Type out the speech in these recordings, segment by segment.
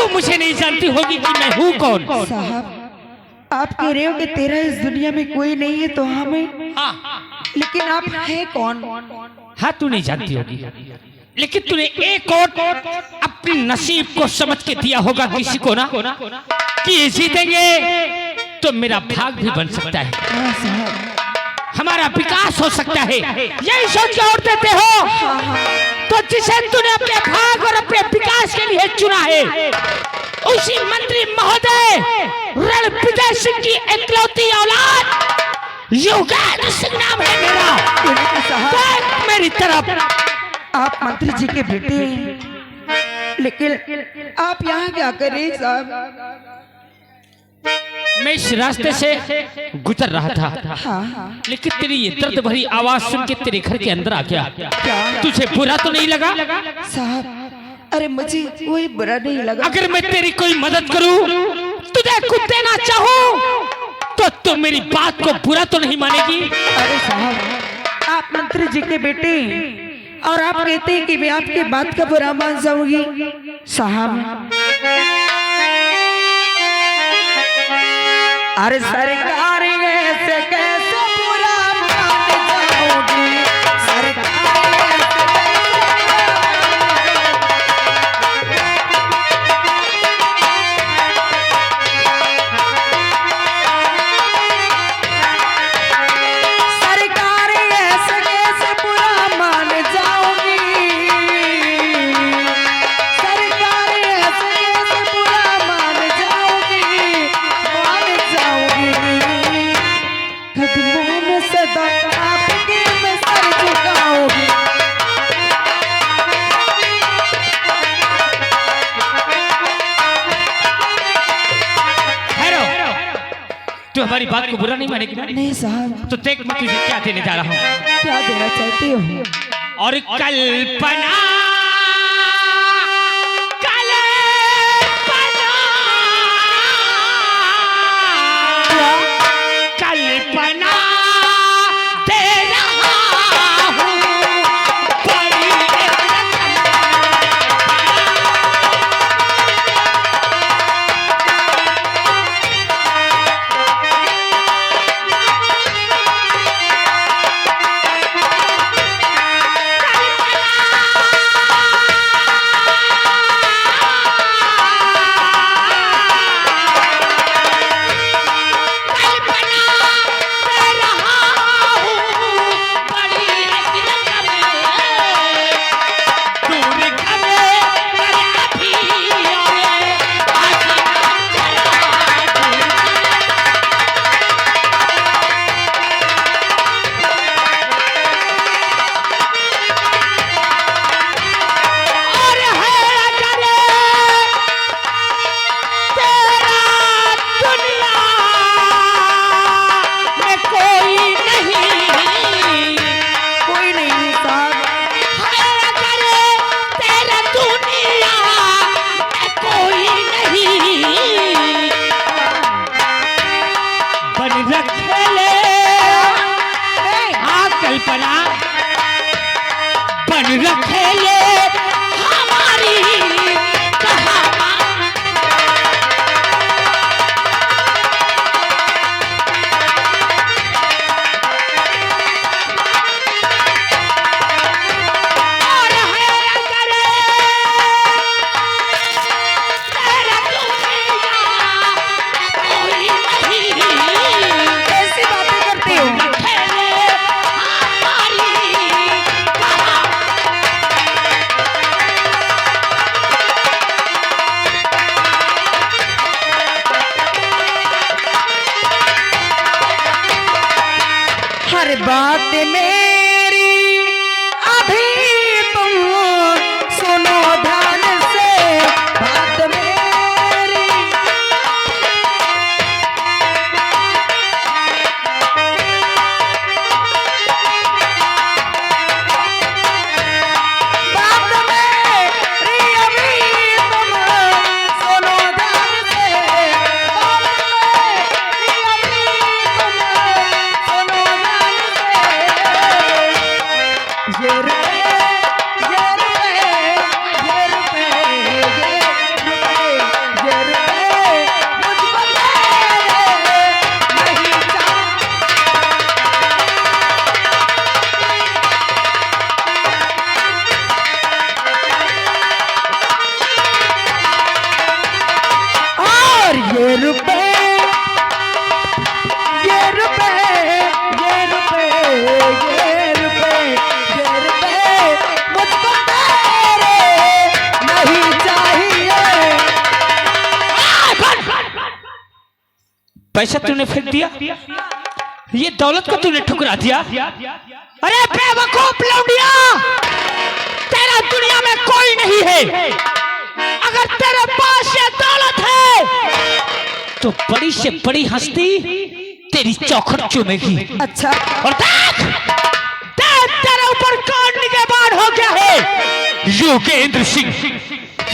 तू मुझे नहीं जानती होगी कि मैं हूँ कौन। साहब आप कह रहे हो कि तेरा इस दुनिया में कोई नहीं है तो हमें, लेकिन आप है कौन? हाँ तू नहीं जानती होगी, लेकिन तूने एक और अपने नसीब को समझ के दिया होगा किसी को ना कि ये जीतेंगे तो मेरा भाग भी बन सकता है, हाँ साहब, हमारा विकास हो सकता है, यही सोच के और देते हो। तो जिसे तूने अपने भाग और अपने विकास के लिए चुना है उसी मंत्री महोदय रणविजय सिंह की इकलौती औलाद योगेंद्र सिंह नाम है मेरा। देख मेरी तरफ। आप मंत्री जी के बेटे हैं, लेकिन आप यहाँ क्या कर रहे साहब? मैं इस रास्ते से गुजर रहा था, हाँ। लेकिन तेरी ये दर्द भरी आवाज सुन के तेरे घर के अंदर आ गया। क्या? तुझे बुरा तो नहीं लगा? साहब अरे मुझे कोई बुरा नहीं लगा। अगर मैं तेरी कोई मदद करूं, तुझे कुछ देना चाहूं, तो तुम मेरी बात को बुरा तो नहीं मानेगी? अरे साहब आप मंत्री जी के बेटे हैं और आप कहते हैं कि मैं आपकी बात का बुरा मान जाऊंगी। साहब अरे सरकार ऐसे कैसे बुरा मान जाओगी? सरकार हमारी बात को बुरा नहीं मानेगी? नहीं साहब। तो देख मैं तुझे क्या देने जा रहा हूँ। क्या देना चाहते हो? और कल्पना बात मेरी अभी तुम सुनो ध्यान से, बात मेरी बात मेरी अभी तुम सुनो ध्यान से, बात मेरी अभी तुम सुनो ध्यान से। पैसा तूने फेंक दिया, ये दौलत को तूने ठुकरा दिया। अरे बेवकूफ लौंडिया, तेरा दुनिया में कोई नहीं है। अगर तेरे पास ये दौलत है तो बड़ी से बड़ी हस्ती तेरी चौखट चूमेगी। अच्छा, और देख देख तेरे ऊपर कौन निगहबान हो गया है, योगेंद्र सिंह।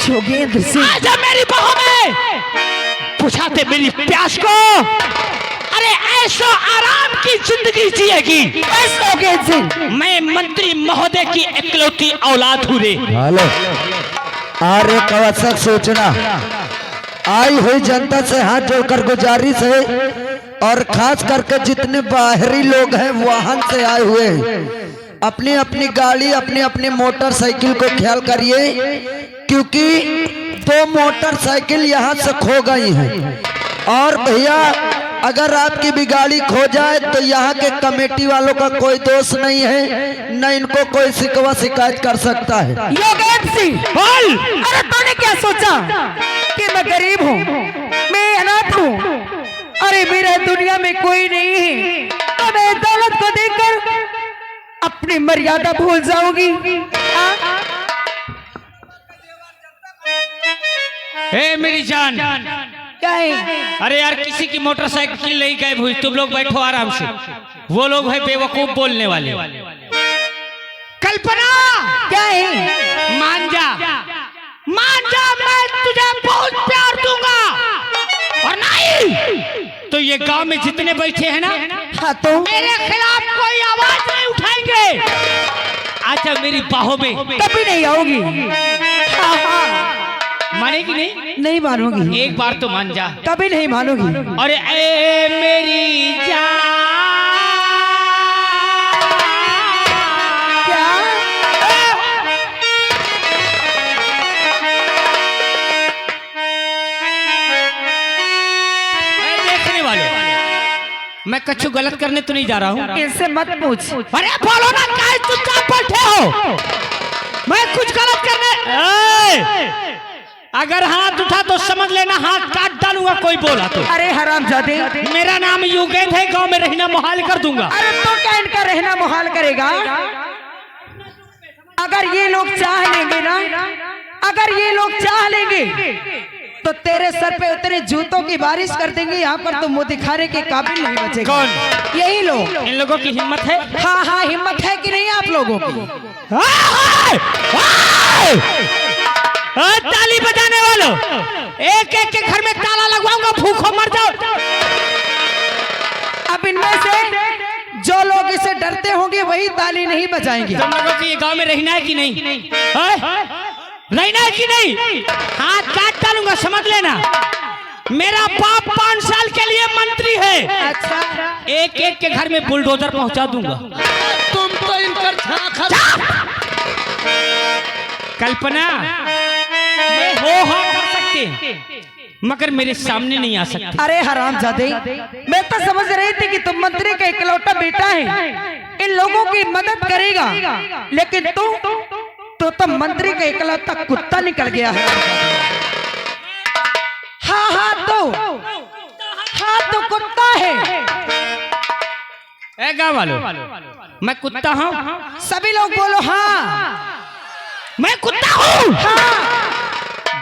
योगेंद्र सिंह आजा मेरी बाहों में, बुझाते मेरी प्यास को। अरे ऐशो आराम की जिंदगी जिएगी। योगेंद्र सिंह, मैं मंत्री महोदय की इकलौती औलाद हूँ रे। हेलो, आर्य कवचक सूचना आई हुई जनता से हाथ जोड़कर गुजारिश है, और खास करके जितने बाहरी लोग हैं वाहन से आए हुए हैं, अपनी अपनी गाड़ी अपनी अपनी मोटरसाइकिल को ख्याल करिए, क्योंकि 2 मोटरसाइकिल यहाँ से खो गई हैं। और भैया अगर आपकी भी गाड़ी खो जाए तो यहाँ के कमेटी वालों का कोई दोष नहीं है, न इनको कोई शिकवा शिकायत कर सकता है। योगेंद्र सिंह बोल। अरे तूने क्या सोचा कि मैं गरीब हूँ, मैं अनाथ हूँ, अरे मेरा दुनिया में कोई नहीं है, तो मैं दौलत को देखकर अपनी मर्यादा भूल जाऊंगी। हे मेरी जान, क्या है? अरे यार किसी की मोटरसाइकिल नहीं गायब हुई, तुम लोग बैठो आराम से। वो लोग है बेवकूफ बोलने वाले। कल्पना क्या है? मान जा, मान जा, मैं तुझे बहुत प्यार दूंगा। और नहीं तो ये गांव में जितने बैठे हैं ना, हाँ तो मेरे खिलाफ कोई आवाज नहीं उठाएंगे। अच्छा मेरी बाहों में, कभी नहीं आओगी। हाँ, हाँ। मानेगी नहीं? नहीं मानूंगी, एक बार तो मान जा। कभी नहीं मानूंगी। अरे ए मेरी जान, क्या? देखने वाले, मैं कुछ गलत करने तो नहीं जा रहा हूँ। इनसे मत पूछ। अरे बोलो ना, क्या चुपचाप बैठे हो? मैं कुछ गलत करने अगर हाथ उठा तो समझ लेना हाथ काट डालूंगा कोई बोला तो। अरे हरामजादे, मेरा नाम योगेंद्र है, गांव में रहना मुहाल कर दूंगा। अरे तो क्या इनका रहना मुहाल करेगा? अगर ये लोग चाह लेंगे ना, अगर ये लोग चाह लेंगे तो तेरे सर पे उतने जूतों की बारिश कर देंगे, यहाँ पर तो मुंह दिखाने के काबिल नहीं बचेगा। कौन? यही लोग। इन लोगों की हिम्मत है? हाँ हाँ, हिम्मत है कि नहीं आप लोगों की? ताली बजाने वालों, एक एक के घर में ताला लगवाऊंगा, भूखो मर जाओ। अब इनमें से जो लोग इसे डरते होंगे वही ताली नहीं बजाएंगे। तुम लोगों को ये गांव में रहना है कि नहीं? रहना है कि नहीं? हाथ काट डालूंगा, समझ लेना। मेरा बाप 5 साल के लिए मंत्री है। अच्छा, एक एक के घर में बुलडोजर पहुंचा दूंगा। तुम तो इनकर कल्पना ये हो हाँ कर सकते, मगर मेरे सामने नहीं आ सकते। अरे हरामजादे, मैं तो समझ रही थी कि तुम मंत्री का इकलौता बेटा है, इन लोगों की मदद करेगा, लेकिन तो मंत्री का इकलौता कुत्ता निकल गया है। हाँ तो कुत्ता है। ए गाँव वालों, मैं कुत्ता हूँ? सभी लोग बोलो हाँ। मैं कुत्ता हूँ? हाँ।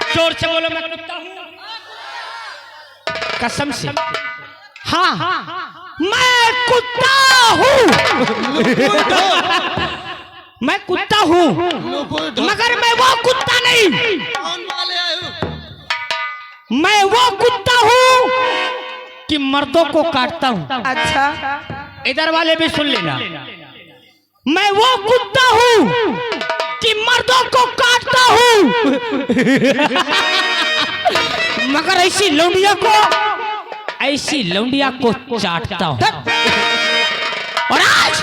जोर से बोलो, मैं कुत्ता हूँ। कसम से हाँ, मैं कुत्ता हूँ। मैं कुत्ता हूँ, मगर मैं वो कुत्ता नहीं। मैं वो कुत्ता हूँ कि मर्दों को काटता हूँ। अच्छा, इधर वाले भी सुन लेना, मैं वो कुत्ता हूँ कि मर्दों को काटता हूँ, मगर ऐसी लौंडिया को चाटता हूँ। और आज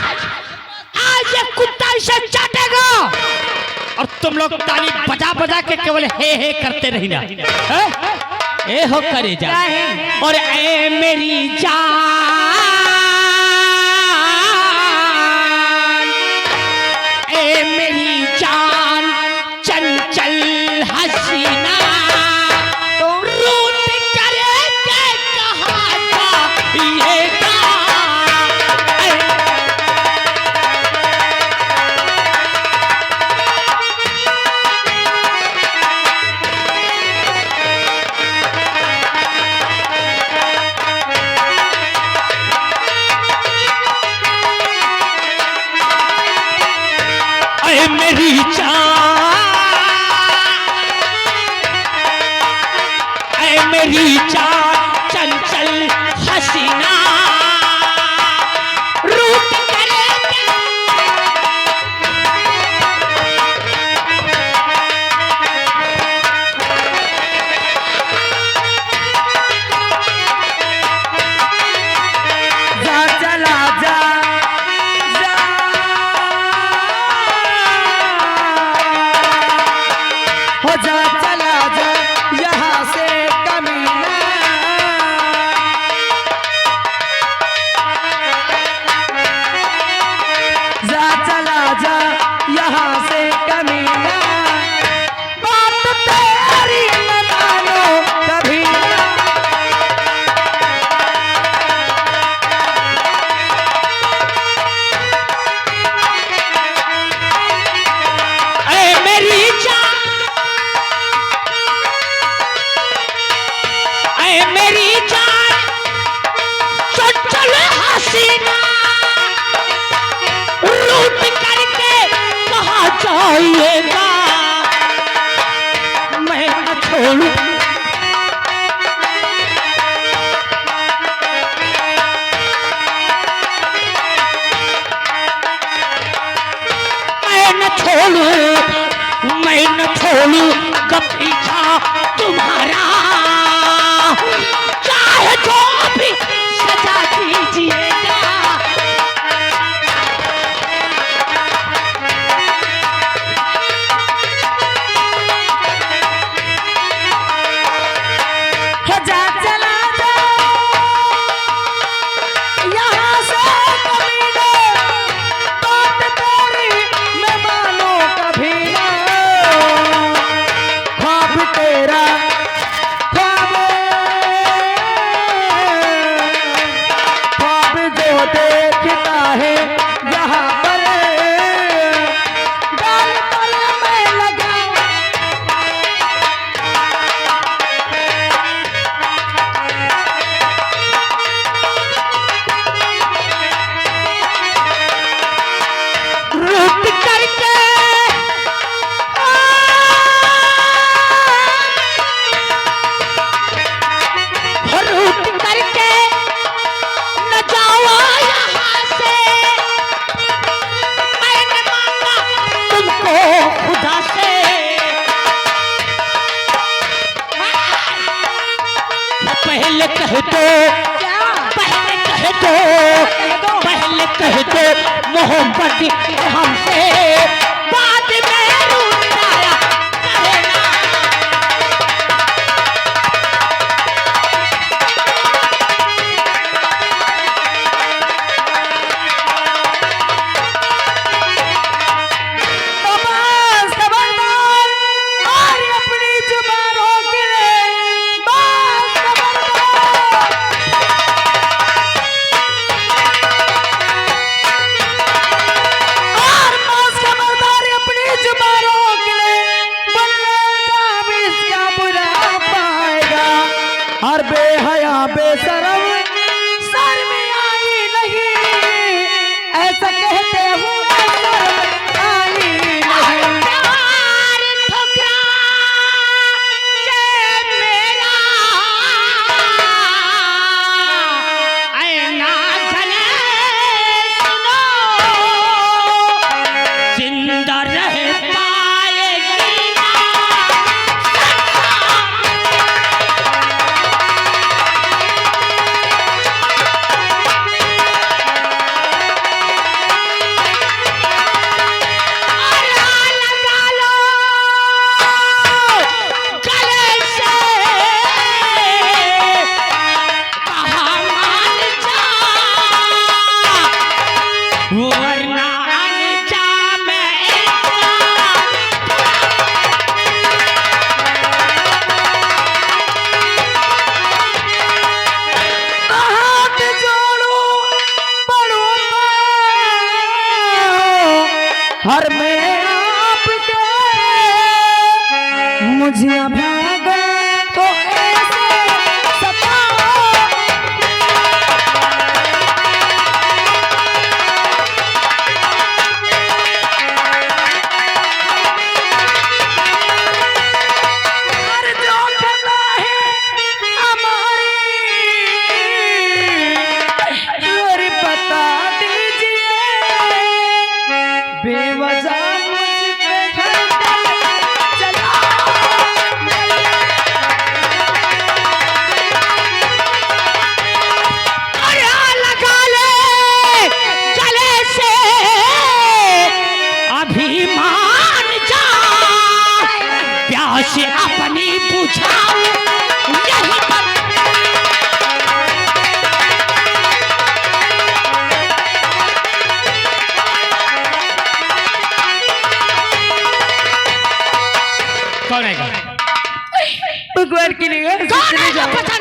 ये कुत्ता इसे चाटेगा, और तुम लोग ताली बजा बजा के केवल हे करते रहना। ए हो करे जा। और ए मेरी जान, ए मेरी जान चंचल हसीना, रूठ करे के कहा था ऐ मेरी जान चंचल हसीना रूठ करे जा चला जा जा हो जा चला जा यहाँ से कमीना जा चला जा यहाँ से कमीना बात तेरी न मानो कभी ना ऐ मेरी जान ऐ मेरी जान चंचल हसीना रूठ करके कहाँ जाइएगा मैं न छोड़ू मैं न छोड़ू कभी पीछा तुम्हारा चाहे जो भी सजा दीजिएगा हो जा चला जा यहाँ से कमीने बात तेरी मैं मानो कभी ना ख्वाब तेरा ख्वाब ख्वाब जो देखता है यहाँ पर गाल पर मैं लगाऊं रूठ करके रूठ करके न जाओ यहाँ से मैंने मांगा तुमको खुदा से पहले कह दो पहले कह दो पहले कह दो मोहब्बत हमसे बाद में रुलाया करना बस खबरदार और अपनी जुबान रोक ले बस खबरदार और बस खबरदार अपनी जुबान रोक ले वरना जब इसका बुरा पाएगा हर बेहया बेशरम सर में आई नहीं ऐसा कहते हूँ शर्म आई नहीं प्यार ठुकरा के मेरा ऐ ना जले सुनो जिंदा रह पाएगी ना सदा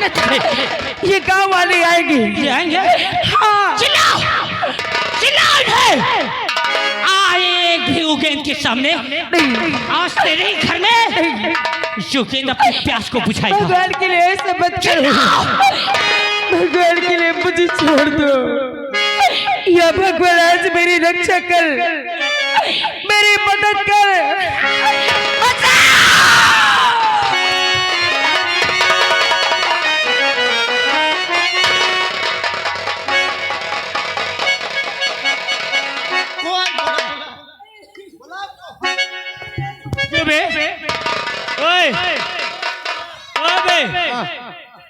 कितने तगड़े। ये गांव वाले आएंगे। ये आएंगे? हाँ। चिल्लाओ, चिल्लाओ इन्हें। आए भी युगेंद्र के सामने। आज तेरे ही घर में युगेंद्र अपनी प्यास को बुझाएगा। भगवान के लिए ऐसा मत करो, भगवान के लिए मुझे छोड़ दो। या भगवान आज मेरी रक्षा कर, मेरी मदद कर।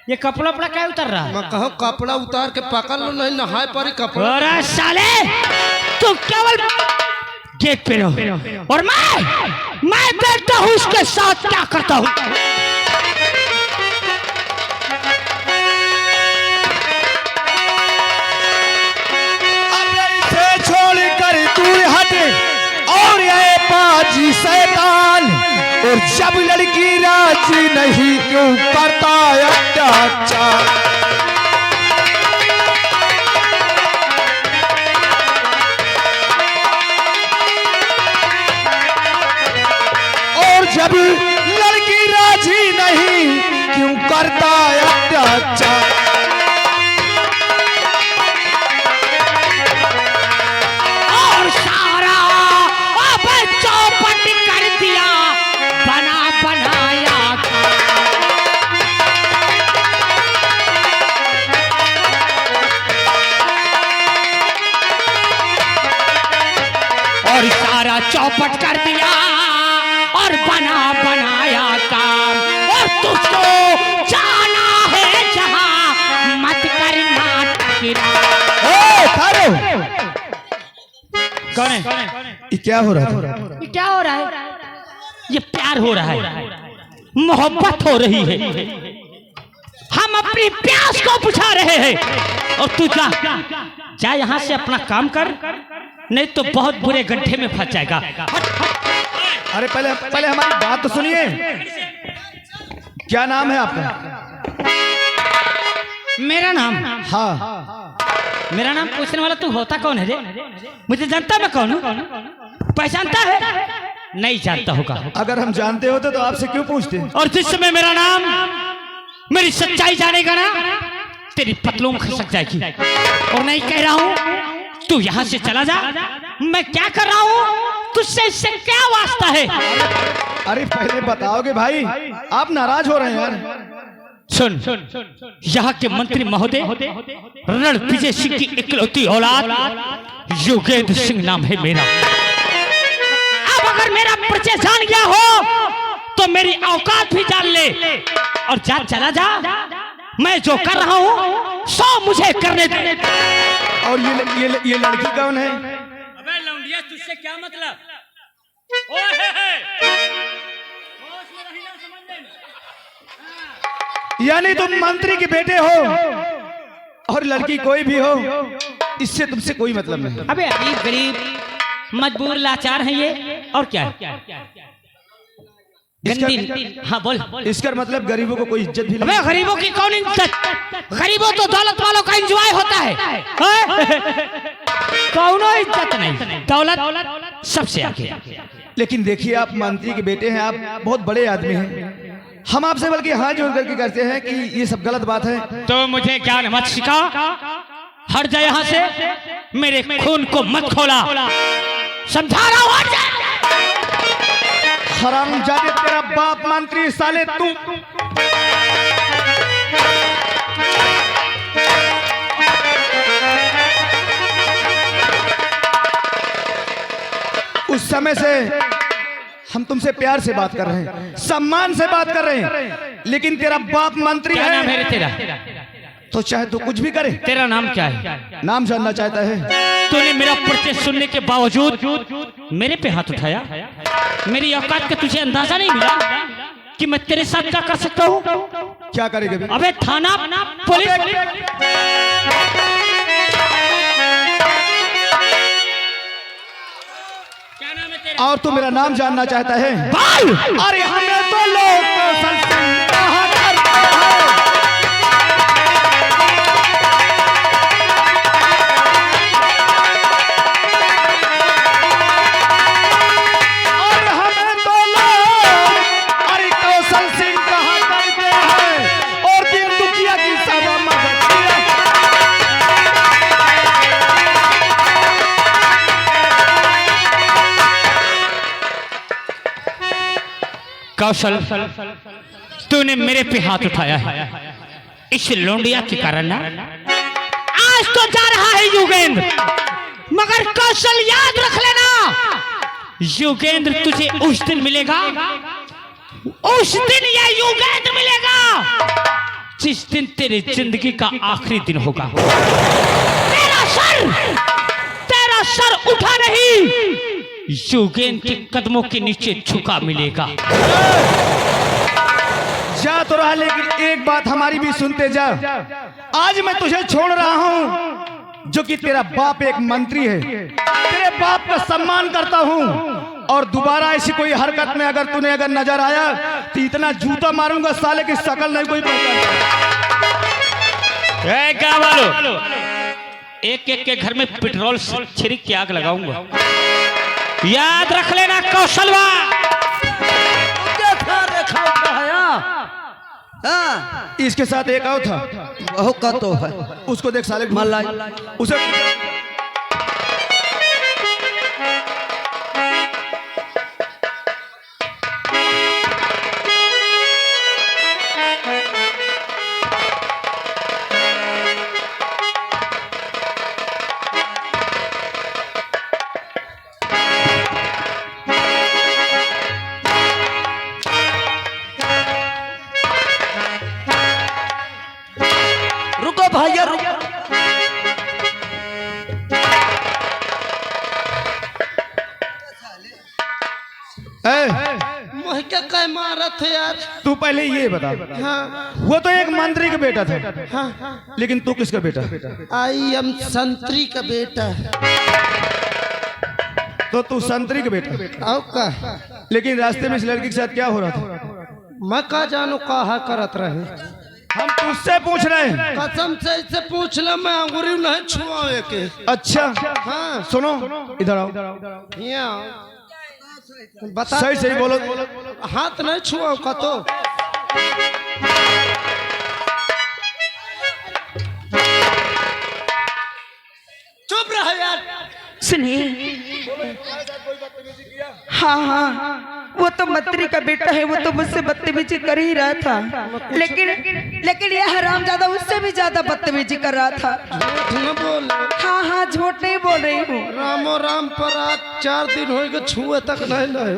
ये कपड़ा उपड़ा क्या उतर रहा? मैं कहो कपड़ा उतार के पकड़ लो, नहीं नहाए पर कपड़ा। अरे साले तू केवल गेट पे रहो और मैं देखता हूँ उसके साथ क्या करता हूँ। इसे छोड़ कर दूर हट और ये बाजी शैतान, और जब लड़की राजी नहीं क्यों करता अत्याचार। और जब लड़की राजी नहीं क्यों करता अत्याचार। और सारा अब चौपट कर दिया, बना बनाया। और सारा चौपट कर दिया और बना बनाया काम। और तुझको जाना है जहां, मत करना टकरा। कौन है? ये क्या हो रहा है? ये क्या हो रहा है? ये प्यार हो रहा है, मोहब्बत हो रही है। हम अपनी प्यास को बुझा रहे हैं। और तू जा यहाँ से अपना काम कर, नहीं तो बहुत बुरे गड्ढे में फंस जाएगा। अरे पहले हमारी बात तो सुनिए। क्या नाम है आपका? मेरा नाम? हाँ। मेरा नाम पूछने वाला तू होता कौन है रे? मुझे जानता मैं कौन हूँ? पहचानता है? नहीं जानता होगा। अगर हम जानते होते तो आपसे क्यों पूछते? और जिस समय मेरा नाम, मेरी सच्चाई जानेगा ना, तेरी पतलून खसक जाएगी। और नहीं कह रहा हूँ तू यहाँ से चला जा। मैं क्या कर रहा हूँ, तुझसे इससे क्या वास्ता है? अरे पहले बताओगे भाई, आप नाराज हो रहे हैं यार। सुन, यहाँ के मंत्री महोदय रणविजय सिंह की इकलौती औलाद युगेंद्र सिंह नाम है मेरा। अब अगर मेरा परिचय जान गया हो तो मेरी औकात भी जान ले और चला जा। मैं जो कर रहा हूँ सो मुझे करने दे। और ये लड़की कौन है? अबे लौंडिया, तुझसे क्या मतलब? यानी तुम मंत्री के बेटे हो और लड़की कोई भी हो, इससे तुमसे कोई मतलब नहीं। अबे अमीर गरीब मजबूर लाचार है ये, और क्या है? गंदी। हाँ बोल। इसका मतलब गरीबों को कोई इज्जत भी अबे नहीं। गरीबों की कौन इज्जत? गरीबों तो दौलत वालों का एंजॉय होता है। कौनो इज्जत नहीं, दौलत सबसे आगे। लेकिन देखिए, आप मंत्री के बेटे हैं, आप बहुत बड़े आदमी हैं। हम आपसे बल्कि हाथ जोड़ करके करते हैं कि ये सब गलत बात है। तो मुझे ज्ञान मत सिखा, हट जा यहाँ से। मेरे खून को मत खोला, समझा रहा हूँ, हट जा। हरामजादे, तेरा बाप मंत्री साले तू। उस समय से हम तुमसे प्यार से बात कर रहे हैं, सम्मान से बात कर रहे हैं, लेकिन तेरा बाप मंत्री क्या नाम है है। तेरा? तो चाहे तू कुछ भी करे। तेरा नाम क्या है? नाम जानना चाहता है? तूने मेरा परिचय सुनने के बावजूद मेरे पे हाथ उठाया। मेरी औकात का तुझे अंदाजा नहीं मिला कि मैं तेरे साथ क्या कर सकता हूँ? क्या करेगा? अबे थाना, पुलिस। क्या नाम है तेरा? और तू मेरा नाम जानना चाहता है? भाई! अरे हमें तो लोग कहा करते हैं। कौशल, तूने मेरे पे हाथ उठाया है इस लोंडिया के कारण ना। आज तो जा रहा है युगेंद्र, मगर कौशल याद रख लेना, युगेंद्र तुझे उस दिन मिलेगा, उस दिन यह युगेंद्र मिलेगा जिस दिन तेरी जिंदगी का आखिरी दिन होगा। तेरा सर उठा नहीं, युगेंद्र के कदमों के नीचे झुका मिलेगा। जा तो रहा, लेकिन एक बात हमारी भी सुनते जा। आज मैं तुझे छोड़ रहा हूं, जो कि तेरा बाप एक मंत्री है, तेरे बाप का सम्मान करता हूं, और दोबारा ऐसी कोई हरकत में अगर तूने नजर आया तो इतना जूता मारूंगा साले की शकल नहीं कोई क्या बोलो, एक एक के घर में पेट्रोल छिड़क के आग लगाऊंगा। याद रख लेना कौशलवा। हाँ। इसके साथ एक और था, वह का तो है, उसको देख साले मलाई। उसे रुको भैया रुको। मोह क्या काय मारत है यार। तू पहले ये बता, हाँ वो तो एक मंत्री का बेटा था, हाँ, लेकिन तू किसका बेटा? आई एम संतरी का बेटा। तो तू संतरी का बेटा, आओ का लेकिन रास्ते में इस लड़की के साथ क्या हो रहा था? मैं का जानू कहा करत रहे। हम तुझसे पूछ रहे हैं। कसम से इससे पूछ ला, मैं अंगूरी नहीं छुआवे के। अच्छा हाँ सुनो, इधर आओ, यहाँ बता, सही सही बोलो। हाथ नहीं छुआओ का तो। चुप रहा यार। सुनिए, हाँ हाँ, वो तो मंत्री का बेटा है, वो तो मुझसे बदतमीजी कर ही रहा था, लेकिन यह हरामजादा उससे भी ज्यादा बदतमीजी कर रहा था। झूठ न बोल। हाँ हाँ, झूठ नहीं बोल रही हूँ। रामो राम पर आज 4 दिन हो गए, छुए तक नहीं लाए।